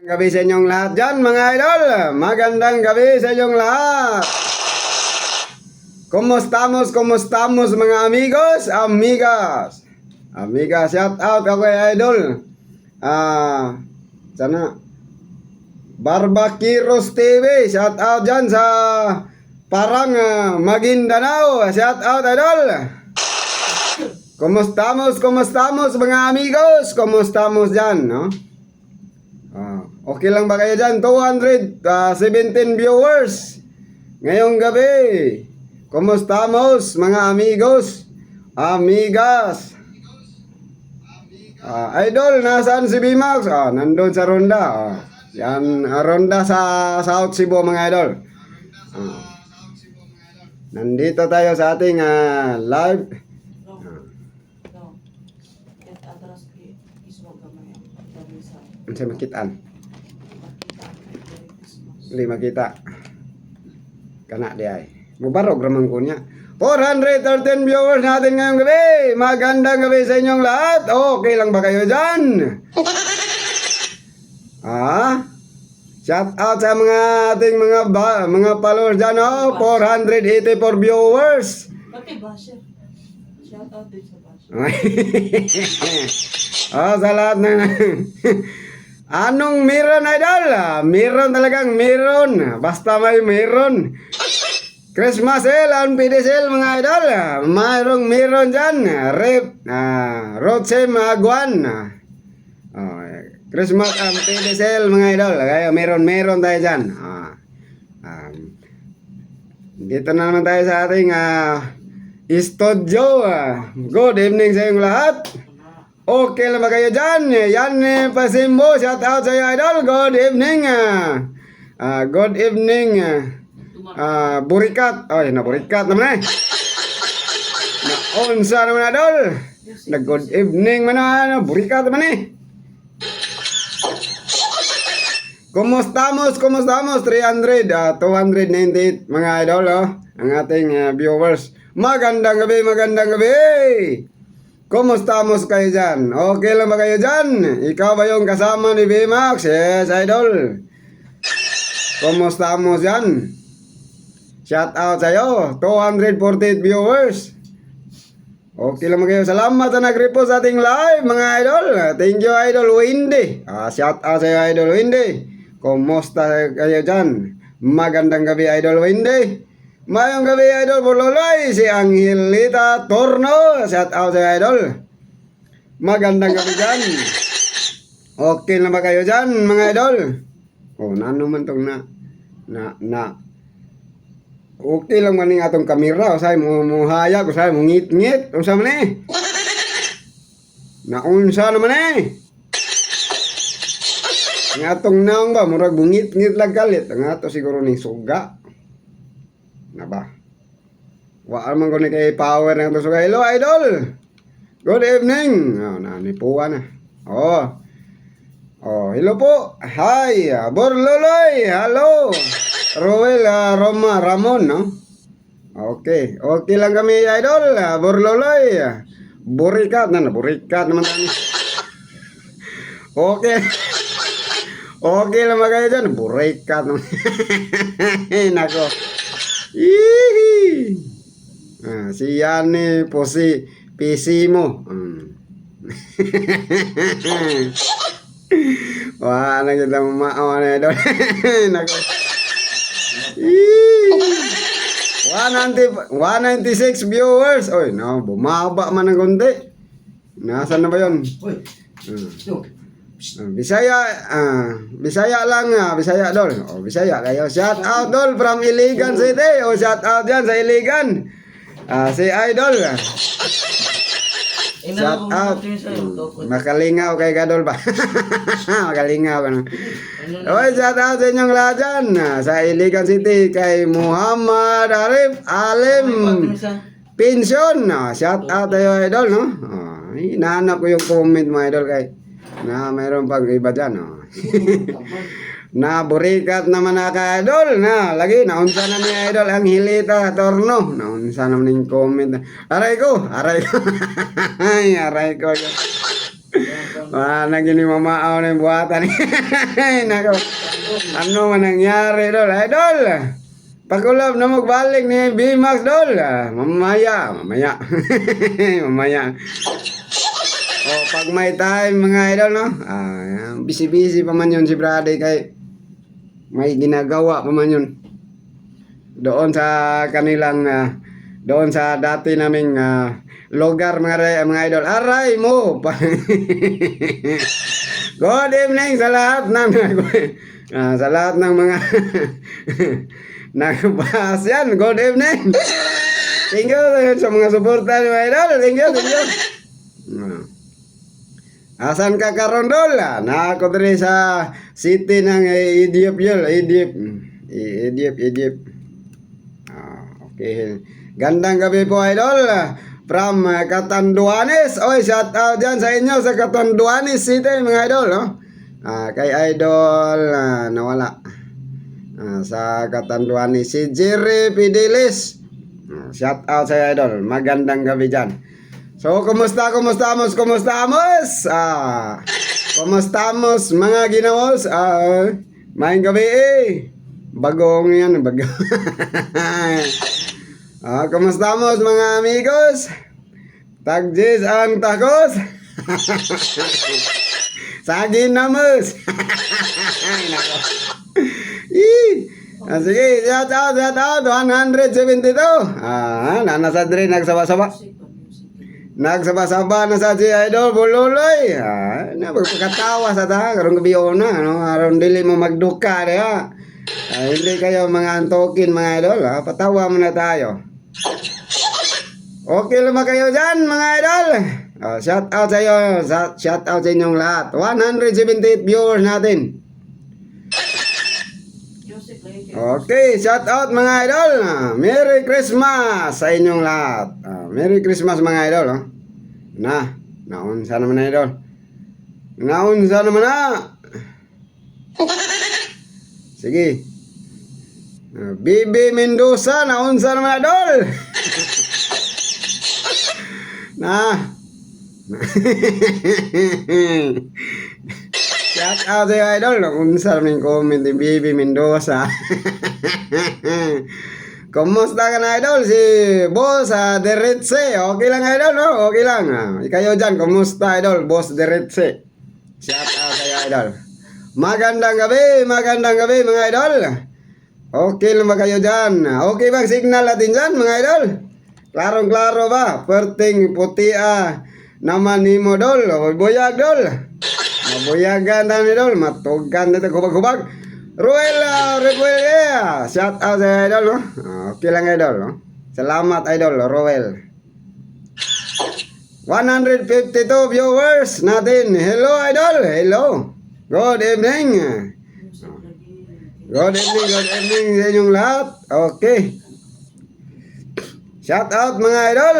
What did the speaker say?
Gabi sa inyong lahat dyan mga idol. Magandang gabi sa inyong lahat. Kumustamos mga amigos, amigas. Amiga, shout out ako kay idol. Sana Barbaquiros TV, shout out dyan sa Parang Maguindanao. Shout out idol. Kumustamos mga amigos. Kumustamos dyan, no? Okay lang ba kayo dyan? 217 viewers ngayong gabi. Kumustamos mga amigos, amigas. Idol, nasaan si Bimax? Nandun sa Ronda. Yan, Ronda sa South Cebu mga idol. Nandito tayo sa ating live. Ano siya makitaan? Hindi makita. Kana di ay. Mubarog ramang ko niya. 413 viewers natin ngayong gabi. Magandang gabi sa inyong lahat. Okay lang ba kayo dyan? Shout out sa mga ating mga followers dyan. 484 viewers. Pati basher. Shout out din sa basher. Sa lahat ng anong meron idol? Meron talagang meron. Basta may meron. Christmas sale, ang PD sale mga idol. Mayroong meron dyan. Rotsem Aguan. Christmas ang PD sale mga idol. Kaya meron tayo dyan. Dito na naman tayo sa ating studio. Good evening sa inyong lahat. Okay lang ba kayo dyan? Yan Pasimbo, shout out sa iyo idol. Good evening. Good evening. Burikat. Ay, burikat naman Naunsa naman idol. Good evening man Burikat naman Kumustamos 300 298 mga idol ang ating viewers. Magandang gabi. Kumustamos kayo dyan? Okay lang ba kayo dyan? Ikaw ba yung kasama ni Bimax? Yes, idol. Kumustamos dyan? Shout out sa'yo. 248 viewers. Okay lang ba kayo? Salamat na nag-repost sa ating live, mga idol. Thank you, idol Wendy. Shout out sa'yo, idol Wendy. Kumusta kayo dyan? Magandang gabi, idol Wendy. Mayong gabi idol Buloloy, si Angelita Torno. Shout out sa idol. Magandang gabi dyan. Okay na ba kayo dyan mga idol? Nano man tong okay lang man yung atong kamera. Usay mo hayag, usay mo ngit-ngit. Unsa man naunsa naman Nga atong naong ba, murag bungit-ngit lang galit. Nga to siguro ning suga. Na ba? Waan man ko ni kay power ng to. Hello idol. Good evening. Nanipuan na. Hello po. Hi, Borloloy. Hello. Roel Ramon, no? Okay lang kami idol. Borloloy. Burikat naman kami. Okay lang kayo dyan. Burikat naman. Nako. Si Yanni po si PC mo. Wah, kita mao na idol. Nako. 196 viewers. Oy, bumaba man ng konti. Nasaan na ba 'yon? Bisaya lang Bisaya dol. Bisaya kayo. Shout out dol from Iligan City. Shout out diyan sa Iligan. Si idol. Shout out. Makalingaw kay Gadol ba? Makalingaw ka na. Shout out sa inyong lahat dyan. Sa Iligan City kay Muhammad Arif Alim Pension. Shout out tayo idol, no? Hinahanap ko yung comment mo idol kay mayroon pang iba dyan, Burikat naman ka idol lagi naunsa na ni idol ang Angelita Torno. Naunsa naman yung comment. Aray ko. Ay, aray ko. Naging ni mamaaw na yung buhatan. Nako. Ano man nangyari, Idol? Idol! Pagkulab na magbalik ni B-Max, Idol. Mamaya. Mamaya. Pag may time, mga Idol, no? Busy-busy pa man yun si Brady kay may ginagawa pa man yun. Doon sa kanilang, doon sa dati naming lugar, mga Idol. Aray mo! Good evening sa lahat ng sa lahat ng mga nagbahas yan. Good evening. Thank you sa mga suporta ni mga Idol. Thank you. Asan ka karon, Dol? Ako diri sa city ng Egypt yun. Egypt. Okay. Gandang gabi po, Idol. From Catanduanes. Oy, shout out dyan sa inyo sa Catanduanes City, mga Idol, no? Kay Idol nawala. Sa Catanduanes si Jerry Pidilis. Shout out sa Idol. Magandang gabi dyan. So, kumusta mga ginamos? Maing gabi bagong yan, bagong. Kumusta mga amigos? Tagjis ang takos. Sagin namus. Sige, shout out 172. Nasa dre nagsaba-saba. Nagsaba-saba na sa si Idol Bululoy. Napagpakatawa sa ta karong gabi na, no? Aron dili mo magduka diha. Hindi kayo mga antokin, mga Idol, patawa muna tayo. Okay lang ba kayo dyan, mga Idol? Shout out sa iyo, shout out sa inyong lahat. 178 viewers natin. Okay, shout out mga Idol. Merry Christmas sa inyong lahat. Merry Christmas, mga Idol. Naunsa naman na, Idol. Naunsa naman na. Sige. Bibi Mendoza, naunsa naman, Idol. Shout out sa iyo, Idol. Naunsa naman yung comment ni Bibi Mendoza. Kumusta ka na, Idol? Si Boss Deretse. Okay lang, Idol, no? Okay lang. Ikayo dyan, kumusta, Idol? Boss Deretse. Shout out sa iyo, Idol. Magandang gabi, mga Idol. Okay lang ba kayo dyan? Okay bang signal natin dyan, mga Idol? Klarong-klaro ba? Perting putia naman ni mo, Dol. Buyag, Dol. Mabuyagan na ni Dol. Matugan dito, kubag-kubag. Ruel, shout out sa Idol, no? Okay lang, Idol, no? Salamat, Idol, Ruel. 152 viewers natin. Hello, Idol. Hello. Good evening. Good evening sa inyong lahat. Okay. Shout out, mga Idol.